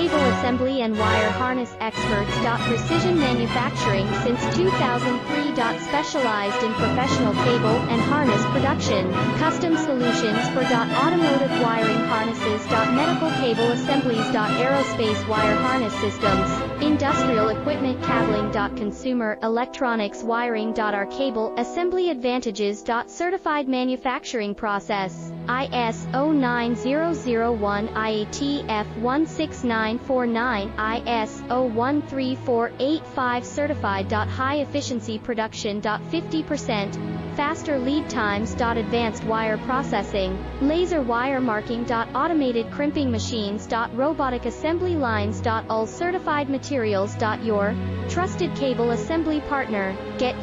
cable assembly and wire harness experts. Precision manufacturing since 2003. Specialized in professional cable and harness production. Custom solutions for automotive wiring harnesses. Medical cable assemblies. Aerospace wire harness systems. Industrial equipment cabling. Consumer electronics wiring. Our cable assembly advantages. Certified manufacturing process. ISO 9001, IATF 16949, ISO 13485 certified. High efficiency production. 50% faster lead times. Advanced wire processing, laser wire marking. Automated crimping machines. Robotic assembly lines. All certified materials. Your trusted cable assembly partner. Get